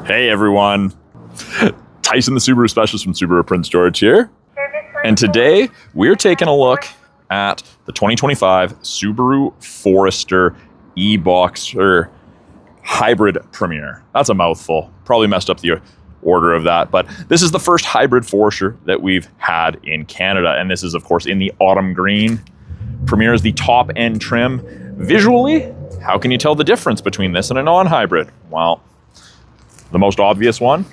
Hey everyone, Tyson the Subaru Specialist from Subaru Prince George here. And today we're taking a look at the 2025 Subaru Forester e-Boxer Hybrid Premier. That's a mouthful, probably messed up the order of that, but this is the first hybrid Forester that we've had in Canada. And this is of course in the autumn green. Premier is the top end trim. Visually, how can you tell the difference between this and a non-hybrid? Well, the most obvious one,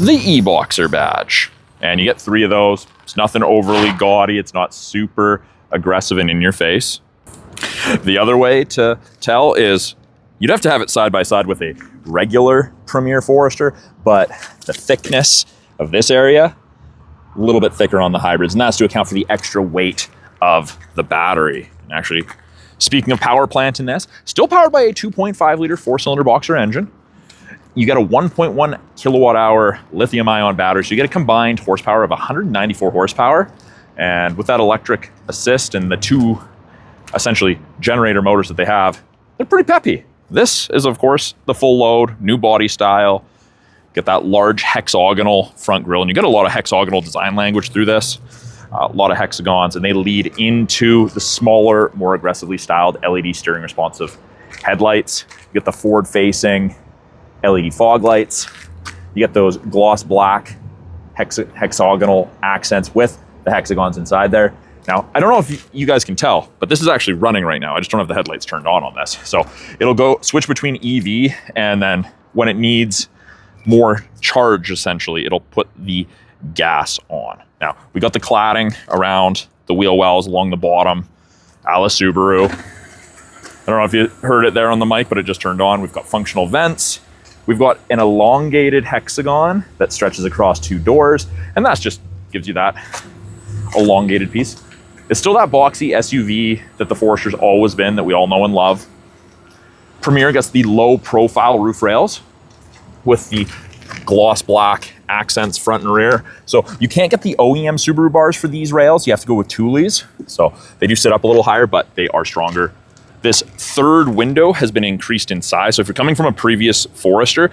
the e-Boxer badge. And you get 3 of those. It's nothing overly gaudy. It's not super aggressive and in your face. The other way to tell is you'd have to have it side by side with a regular Premier Forester, but the thickness of this area, a little bit thicker on the hybrids, and that's to account for the extra weight of the battery. And actually, speaking of power plant in this, still powered by a 2.5 liter 4-cylinder Boxer engine. You get a 1.1 kilowatt hour lithium ion battery, so you get a combined horsepower of 194 horsepower. And with that electric assist and the 2 essentially generator motors that they have, they're pretty peppy. This is of course the full load, new body style. Get that large hexagonal front grille, and you get a lot of hexagonal design language through this. A lot of hexagons, and they lead into the smaller, more aggressively styled LED steering responsive headlights. You get the forward-facing LED fog lights. You get those gloss black hexagonal accents with the hexagons inside there. Now, I don't know if you guys can tell, but this is actually running right now. I just don't have the headlights turned on this. So it'll go switch between EV, and then when it needs more charge, essentially, it'll put the gas on. Now, we got the cladding around the wheel wells along the bottom, a la Subaru. I don't know if you heard it there on the mic, but it just turned on. We've got functional vents. We've got an elongated hexagon that stretches across 2 doors, and that just gives you that elongated piece. It's still that boxy SUV that the Forester's always been, that we all know and love. Premier gets the low profile roof rails with the gloss black accents front and rear. So you can't get the OEM Subaru bars for these rails. You have to go with Thule's. So they do sit up a little higher, but they are stronger. This third window has been increased in size. So if you're coming from a previous Forester,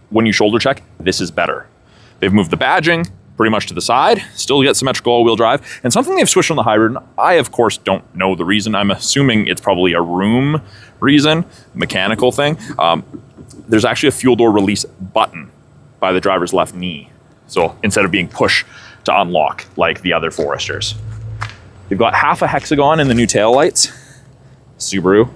when you shoulder check, this is better. They've moved the badging pretty much to the side, still get symmetrical all-wheel drive, and something they've switched on the hybrid, and I of course don't know the reason. I'm assuming it's probably a room reason, mechanical thing. There's actually a fuel door release button by the driver's left knee. So instead of being push to unlock like the other Foresters. We've got half a hexagon in the new taillights, Subaru,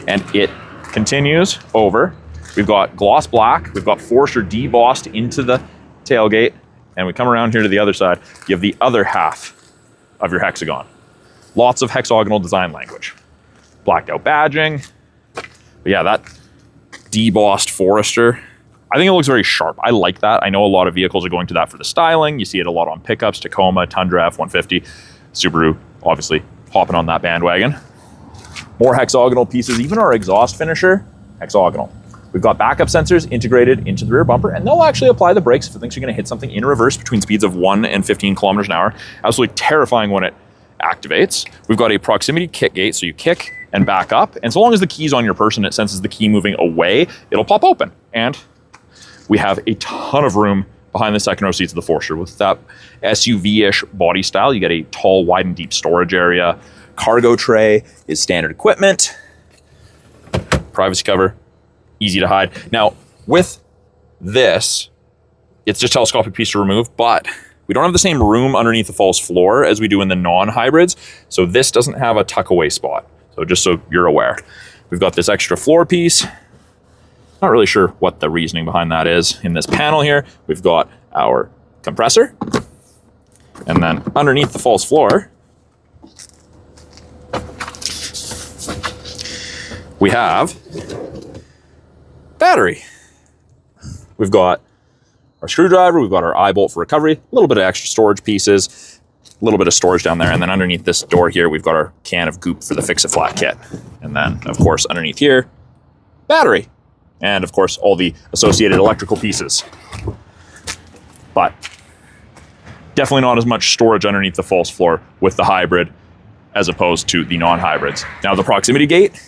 and it continues over. We've got gloss black, we've got Forester debossed into the tailgate, and we come around here to the other side, you have the other half of your hexagon. Lots of hexagonal design language. Blacked out badging. But yeah, that debossed Forester, I think it looks very sharp. I like that. I know a lot of vehicles are going to that for the styling. You see it a lot on pickups, Tacoma, Tundra, F-150. Subaru, obviously, hopping on that bandwagon. More hexagonal pieces. Even our exhaust finisher, hexagonal. We've got backup sensors integrated into the rear bumper, and they'll actually apply the brakes if it thinks you're going to hit something in reverse between speeds of 1 and 15 kilometers an hour. Absolutely terrifying when it activates. We've got a proximity kick gate, so you kick and back up, and so long as the key's on your person, it senses the key moving away, it'll pop open. And we have a ton of room behind the second row seats of the Forester. With that SUV-ish body style, you get a tall, wide, and deep storage area. Cargo tray is standard equipment. Privacy cover, easy to hide. Now, with this, it's just a telescopic piece to remove, but we don't have the same room underneath the false floor as we do in the non-hybrids, so this doesn't have a tuck-away spot. So just so you're aware. We've got this extra floor piece. Not really sure what the reasoning behind that is. In this panel here, we've got our compressor, and then underneath the false floor, we have battery. We've got our screwdriver, we've got our eye bolt for recovery, a little bit of extra storage pieces, a little bit of storage down there, and then underneath this door here, we've got our can of goop for the Fix-A-Flat kit. And then, of course, underneath here, battery. And, of course, all the associated electrical pieces. But definitely not as much storage underneath the false floor with the hybrid as opposed to the non-hybrids. Now, the proximity gate,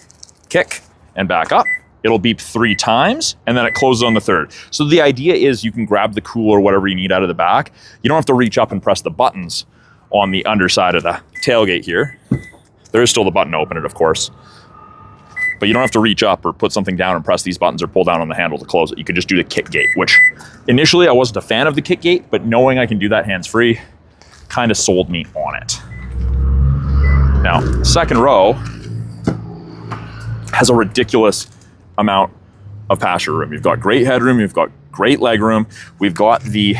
kick and back up. it'll beep 3 times, and then it closes on the 3rd. So the idea is you can grab the cooler or whatever you need out of the back. You don't have to reach up and press the buttons on the underside of the tailgate here. There is still the button to open it, of course. But you don't have to reach up or put something down and press these buttons or pull down on the handle to close it. You can just do the kick gate, which initially I wasn't a fan of the kick gate, but knowing I can do that hands-free kind of sold me on it. Now, second row has a ridiculous amount of passenger room. You've got great headroom, you've got great leg room. We've got the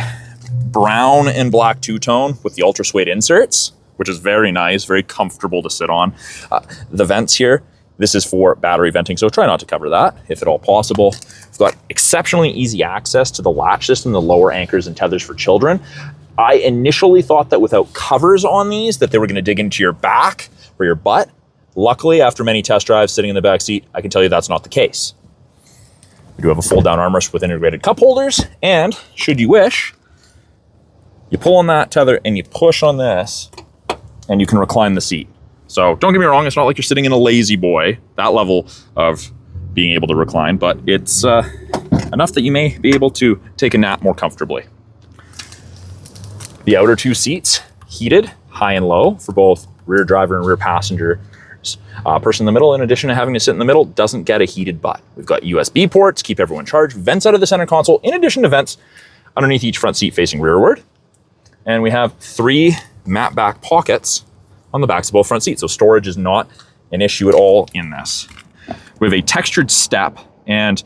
brown and black two-tone with the ultra suede inserts, which is very nice, very comfortable to sit on. The vents here, this is for battery venting, so try not to cover that if at all possible. We've got exceptionally easy access to the latch system, the lower anchors and tethers for children. I initially thought that without covers on these, that they were gonna dig into your back or your butt. Luckily, after many test drives sitting in the back seat, I can tell you that's not the case. We do have a fold-down armrest with integrated cup holders, and should you wish, you pull on that tether and you push on this, and you can recline the seat. So don't get me wrong, it's not like you're sitting in a lazy boy, that level of being able to recline, but it's enough that you may be able to take a nap more comfortably. The outer 2 seats, heated, high and low, for both rear driver and rear passenger. Person in the middle, in addition to having to sit in the middle, doesn't get a heated butt. We've got USB ports, keep everyone charged, vents out of the center console, in addition to vents underneath each front seat facing rearward. And we have 3 matte back pockets on the backs of both front seats, so storage is not an issue at all in this. We have a textured step, and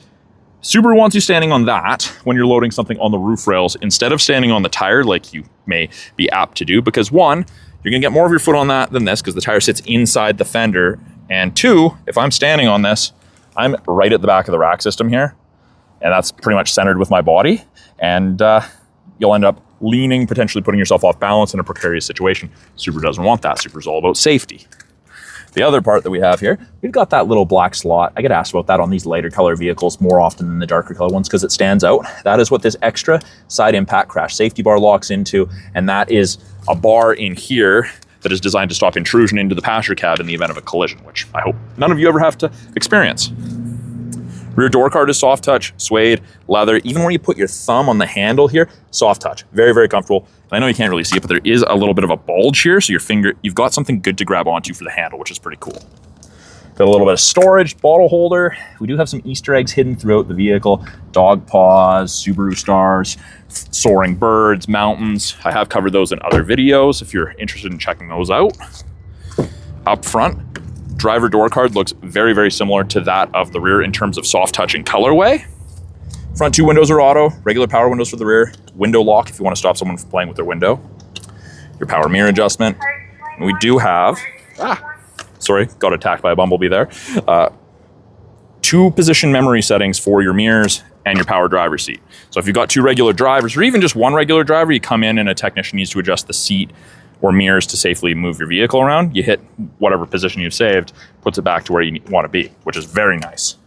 Subaru wants you standing on that when you're loading something on the roof rails instead of standing on the tire like you may be apt to do, because 1, you're gonna get more of your foot on that than this because the tire sits inside the fender, and 2, if I'm standing on this, I'm right at the back of the rack system here, and that's pretty much centered with my body, and you'll end up leaning, potentially putting yourself off balance in a precarious situation. Subaru doesn't want that. Subaru's all about safety. The other part that we have here, we've got that little black slot. I get asked about that on these lighter color vehicles more often than the darker color ones because it stands out. That is what this extra side impact crash safety bar locks into, and that is a bar in here that is designed to stop intrusion into the passenger cab in the event of a collision, which I hope none of you ever have to experience. Rear door card is soft touch, suede, leather. Even where you put your thumb on the handle here, soft touch. Very, very comfortable. And I know you can't really see it, but there is a little bit of a bulge here, so your finger, you've got something good to grab onto for the handle, which is pretty cool. Got a little bit of storage, bottle holder. We do have some Easter eggs hidden throughout the vehicle. Dog paws, Subaru stars, soaring birds, mountains. I have covered those in other videos if you're interested in checking those out. Up front, driver door card looks very, very similar to that of the rear in terms of soft touch and colorway. Front 2 windows are auto, regular power windows for the rear, window lock if you want to stop someone from playing with their window, your power mirror adjustment. And we do have, sorry, got attacked by a bumblebee there. 2 position memory settings for your mirrors and your power driver seat. So if you've got 2 regular drivers or even just 1 regular driver, you come in and a technician needs to adjust the seat or mirrors to safely move your vehicle around, you hit whatever position you've saved, puts it back to where you want to be, which is very nice.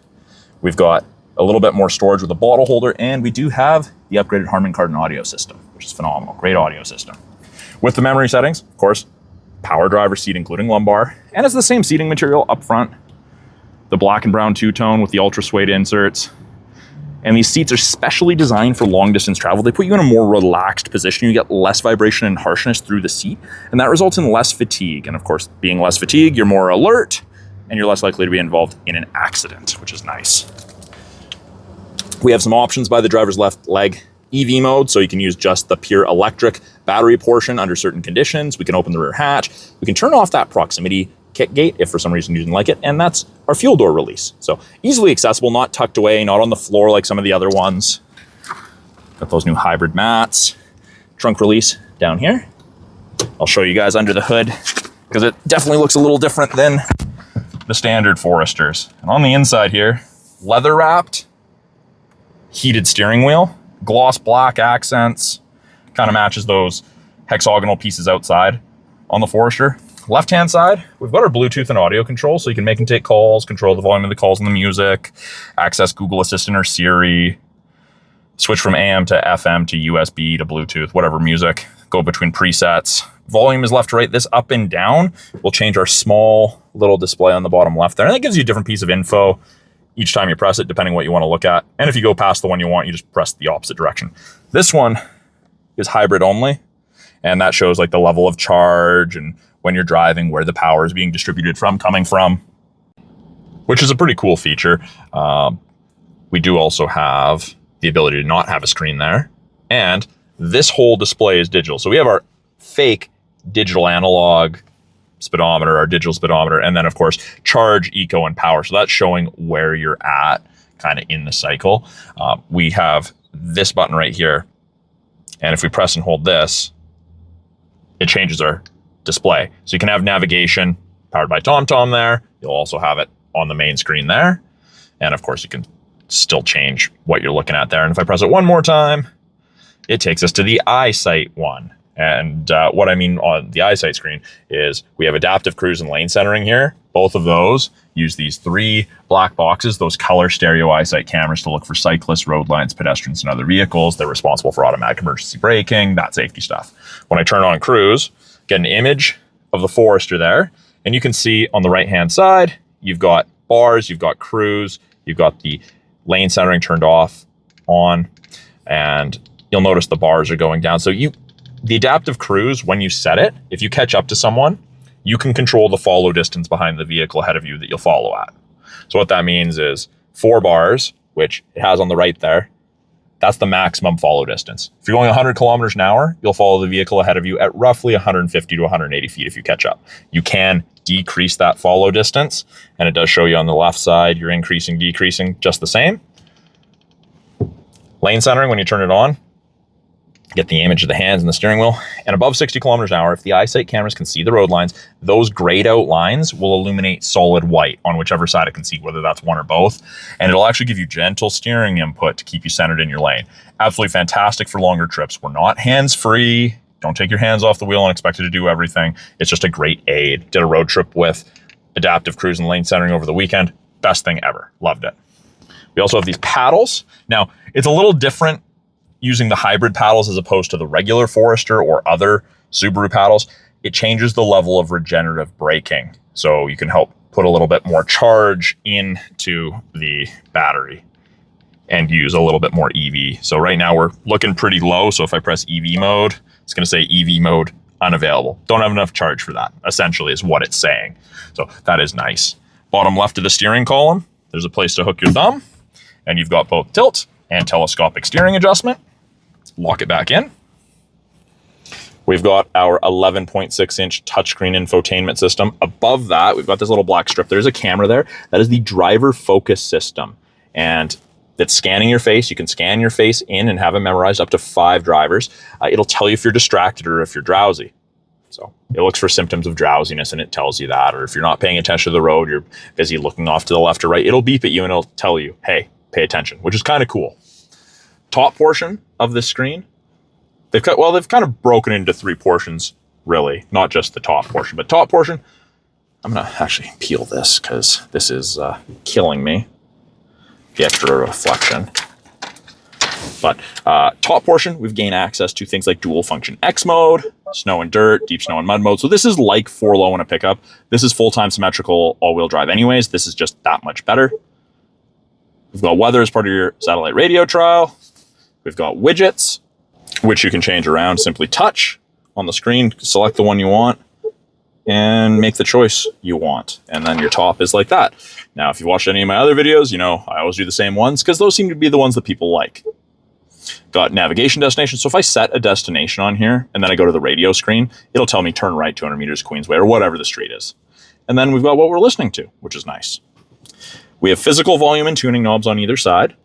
We've got a little bit more storage with a bottle holder, and we do have the upgraded Harman Kardon audio system, which is phenomenal. Great audio system. With the memory settings, of course, power driver seat including lumbar, and it's the same seating material up front, the black and brown two-tone with the ultra suede inserts. And these seats are specially designed for long distance travel. They put you in a more relaxed position. You get less vibration and harshness through the seat, and that results in less fatigue. And of course, being less fatigue, you're more alert and you're less likely to be involved in an accident, which is nice. We have some options by the driver's left leg. EV mode, so you can use just the pure electric battery portion under certain conditions. We can open the rear hatch. We can turn off that proximity kick gate if for some reason you didn't like it, and that's our fuel door release. So easily accessible, not tucked away, not on the floor like some of the other ones. Got those new hybrid mats. Trunk release down here. I'll show you guys under the hood because it definitely looks a little different than the standard Foresters. And on the inside here, leather wrapped, heated steering wheel, gloss black accents, kind of matches those hexagonal pieces outside on the Forester. Left-hand side, we've got our Bluetooth and audio control, so you can make and take calls, control the volume of the calls and the music, access Google Assistant or Siri, switch from AM to FM to USB to Bluetooth, whatever music, go between presets. Volume is left to right. This up and down will change our small little display on the bottom left there, and that gives you a different piece of info each time you press it, depending what you want to look at. And if you go past the one you want, you just press the opposite direction. This one is hybrid only, and that shows like the level of charge and when you're driving, where the power is being distributed from, coming from, which is a pretty cool feature. We do also have the ability to not have a screen there, and this whole display is digital. So we have our fake digital analog speedometer, our digital speedometer, and then of course charge, eco, and power. So that's showing where you're at kind of in the cycle. We have this button right here, and if we press and hold this, it changes our display. So you can have navigation powered by TomTom there. You'll also have it on the main screen there. And of course you can still change what you're looking at there. And if I press it one more time, it takes us to the EyeSight one. And what I mean on the EyeSight screen is we have adaptive cruise and lane centering here. Both of those use these 3 black boxes, those color stereo EyeSight cameras, to look for cyclists, road lines, pedestrians, and other vehicles. They're responsible for automatic emergency braking, that safety stuff. When I turn on cruise, get an image of the Forester there, and you can see on the right-hand side, you've got bars, you've got cruise, you've got the lane centering turned off, on, and you'll notice the bars are going down. So the adaptive cruise, when you set it, if you catch up to someone, you can control the follow distance behind the vehicle ahead of you that you'll follow at. So what that means is 4 bars, which it has on the right there, that's the maximum follow distance. If you're going 100 kilometers an hour, you'll follow the vehicle ahead of you at roughly 150 to 180 feet if you catch up. You can decrease that follow distance, and it does show you on the left side, you're increasing, decreasing, just the same. Lane centering, when you turn it on, get the image of the hands and the steering wheel. And above 60 kilometers an hour, if the EyeSight cameras can see the road lines, those grayed out lines will illuminate solid white on whichever side it can see, whether that's one or both. And it'll actually give you gentle steering input to keep you centered in your lane. Absolutely fantastic for longer trips. We're not hands-free. Don't take your hands off the wheel and expect it to do everything. It's just a great aid. Did a road trip with adaptive cruise and lane centering over the weekend. Best thing ever. Loved it. We also have these paddles. Now, it's a little different using the hybrid paddles as opposed to the regular Forester or other Subaru paddles. It changes the level of regenerative braking. So you can help put a little bit more charge into the battery and use a little bit more EV. So right now we're looking pretty low. So if I press EV mode, it's going to say EV mode unavailable. Don't have enough charge for that, essentially, is what it's saying. So that is nice. Bottom left of the steering column, there's a place to hook your thumb, and you've got both tilt and telescopic steering adjustment. Lock it back in. We've got our 11.6-inch touchscreen infotainment system. Above that, we've got this little black strip. There's a camera there. That is the driver focus system. And that's scanning your face. You can scan your face in and have it memorized up to 5 drivers. It'll tell you if you're distracted or if you're drowsy. So it looks for symptoms of drowsiness and it tells you that. Or if you're not paying attention to the road, you're busy looking off to the left or right, it'll beep at you and it'll tell you, hey, pay attention, which is kind of cool. Top portion of this screen, they've kind of broken into 3 portions, really, not just the top portion, but top portion. I'm gonna actually peel this because this is killing me. The extra reflection. But top portion, we've gained access to things like dual function X mode, snow and dirt, deep snow and mud mode. So this is like 4Low in a pickup. This is full-time symmetrical all-wheel drive anyways. This is just that much better. We've got weather as part of your satellite radio trial. We've got widgets, which you can change around. Simply touch on the screen, select the one you want, and make the choice you want. And then your top is like that. Now, if you've watched any of my other videos, you know I always do the same ones because those seem to be the ones that people like. Got navigation destination. So if I set a destination on here and then I go to the radio screen, it'll tell me turn right 200 meters Queensway or whatever the street is. And then we've got what we're listening to, which is nice. We have physical volume and tuning knobs on either side.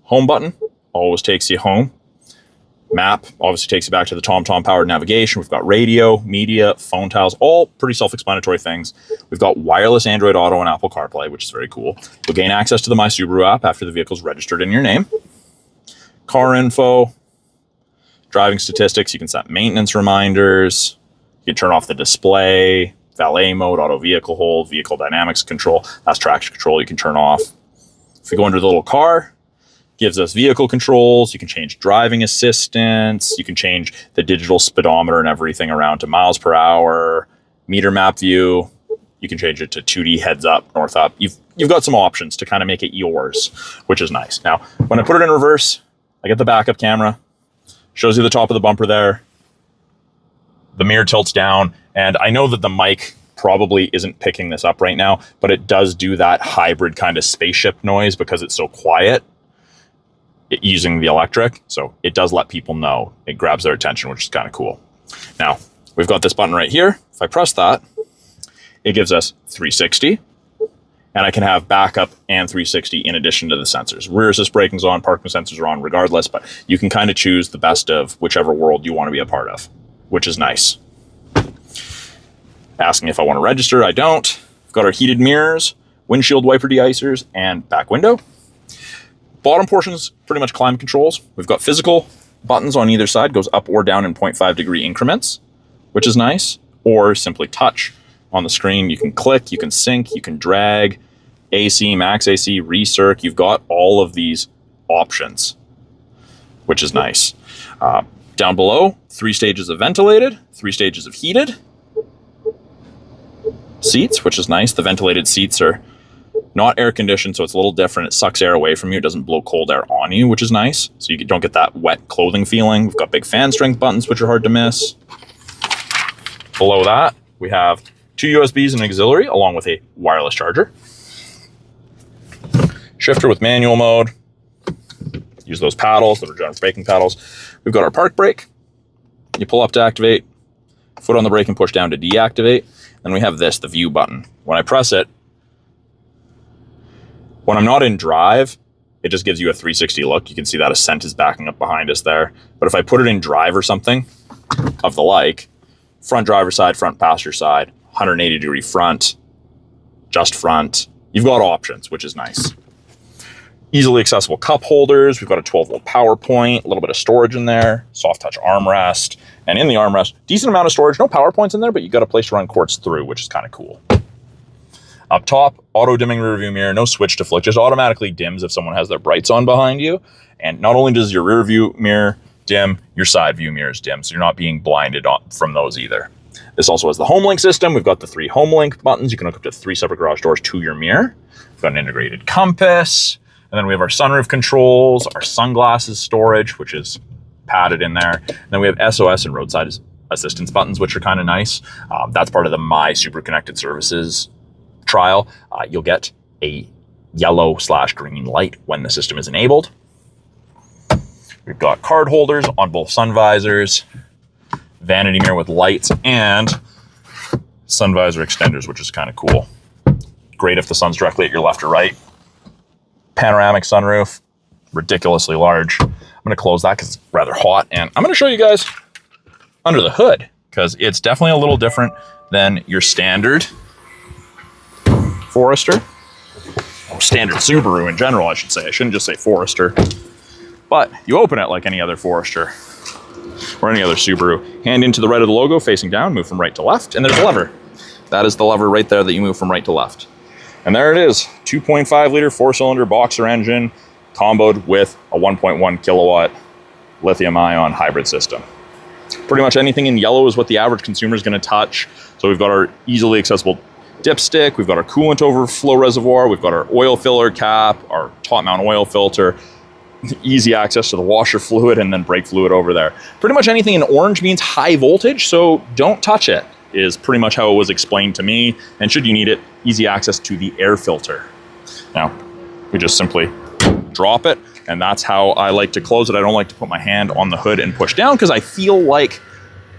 Home button always takes you home. Map obviously takes you back to the TomTom powered navigation. We've got radio, media, phone tiles, all pretty self-explanatory things. We've got wireless Android Auto and Apple CarPlay, which is very cool. You'll gain access to the My Subaru app after the vehicle's registered in your name. Car info, driving statistics. You can set maintenance reminders. You can turn off the display, valet mode, auto vehicle hold, vehicle dynamics control. That's traction control you can turn off. If we go into the little car, gives us vehicle controls. You can change driving assistance. You can change the digital speedometer and everything around to miles per hour, meter map view, You can change it to 2D heads up, north up. You've got some options to kind of make it yours, which is nice. Now, when I put it in reverse, I get the backup camera, shows you the top of the bumper there. The mirror tilts down, and I know that the mic probably isn't picking this up right now, but it does do that hybrid kind of spaceship noise because it's so quiet using the electric. So it does let people know. It grabs their attention, which is kind of cool. Now, we've got this button right here. If I press that, it gives us 360, and I can have backup and 360 in addition to the sensors. Rear assist braking's on, parking sensors are on regardless, but you can kind of choose the best of whichever world you want to be a part of, which is nice. Asking if I want to register, I don't. We've got our heated mirrors, windshield wiper de-icers, and back window. Bottom portion's pretty much climate controls. We've got physical buttons on either side, goes up or down in 0.5 degree increments, which is nice, or simply touch. On the screen, you can click, you can sync, you can drag, AC, max AC, recirc. You've got all of these options, which is nice. Down below, 3 stages of ventilated, 3 stages of heated. Seats, which is nice. The ventilated seats are not air conditioned, so it's a little different. It sucks air away from you. It doesn't blow cold air on you, which is nice. So you don't get that wet clothing feeling. We've got big fan strength buttons, which are hard to miss. Below that, we have 2 USBs and auxiliary, along with a wireless charger. Shifter with manual mode. Use those paddles, that are general braking paddles. We've got our park brake. You pull up to activate, foot on the brake and push down to deactivate. Then we have this, the view button. When I press it, when I'm not in drive, it just gives you a 360 look. You can see that Ascent is backing up behind us there. But if I put it in drive or something of the like, front driver side, front passenger side, 180 degree front, just front. You've got options, which is nice. Easily accessible cup holders. We've got a 12-volt power point, a little bit of storage in there, soft touch armrest. And in the armrest, decent amount of storage. No power points in there, but you got a place to run cords through, which is kind of cool. Up top, auto dimming rear view mirror, no switch to flick, just automatically dims if someone has their brights on behind you. And not only does your rear view mirror dim, your side view mirrors dim, so you're not being blinded from those either. This also has the HomeLink system. We've got the 3 HomeLink buttons. You can hook up to 3 separate garage doors to your mirror. We've got an integrated compass. And then we have our sunroof controls, our sunglasses storage, which is padded in there. And then we have SOS and roadside assistance buttons, which are kind of nice. That's part of the My Super Connected Services trial. You'll get a yellow/green light when the system is enabled. We've got card holders on both sun visors, vanity mirror with lights, and sun visor extenders, which is kind of cool. Great if the sun's directly at your left or right. Panoramic sunroof, ridiculously large. I'm going to close that because it's rather hot, and I'm going to show you guys under the hood because it's definitely a little different than your standard Forester, or standard Subaru in general, I should say. I shouldn't just say Forester, but you open it like any other Forester or any other Subaru. Hand into the right of the logo, facing down, move from right to left, and there's a lever. That is the lever right there that you move from right to left. And there it is, 2.5 liter 4-cylinder boxer engine comboed with a 1.1 kilowatt lithium ion hybrid system. Pretty much anything in yellow is what the average consumer is going to touch. So we've got our easily accessible dipstick, we've got our coolant overflow reservoir, we've got our oil filler cap, our top mount oil filter, easy access to the washer fluid, and then brake fluid over there. Pretty much anything in orange means high voltage, so don't touch it, is pretty much how it was explained to me. And should you need it, easy access to the air filter. Now, we just simply drop it, and that's how I like to close it. I don't like to put my hand on the hood and push down because I feel like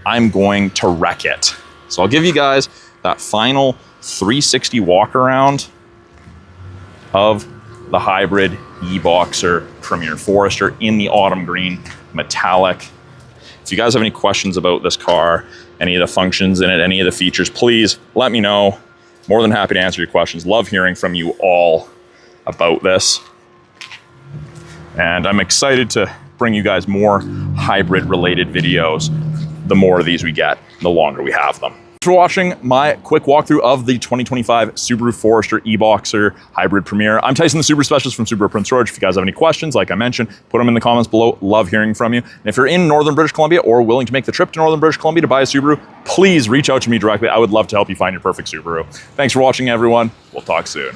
I'm going to wreck it. So I'll give you guys that final 360 walk around of the hybrid e-Boxer Premier Forester in the autumn green metallic. If you guys have any questions about this car, any of the functions in it, any of the features, please let me know. More than happy to answer your questions. Love hearing from you all about this. And I'm excited to bring you guys more hybrid related videos. The more of these we get, the longer we have them. For watching my quick walkthrough of the 2025 Subaru Forester e-Boxer Hybrid Premier. I'm Tyson, the Subaru Specialist from Subaru Prince George. If you guys have any questions, like I mentioned, put them in the comments below. Love hearing from you. And if you're in Northern British Columbia or willing to make the trip to Northern British Columbia to buy a Subaru, please reach out to me directly. I would love to help you find your perfect Subaru. Thanks for watching, everyone. We'll talk soon.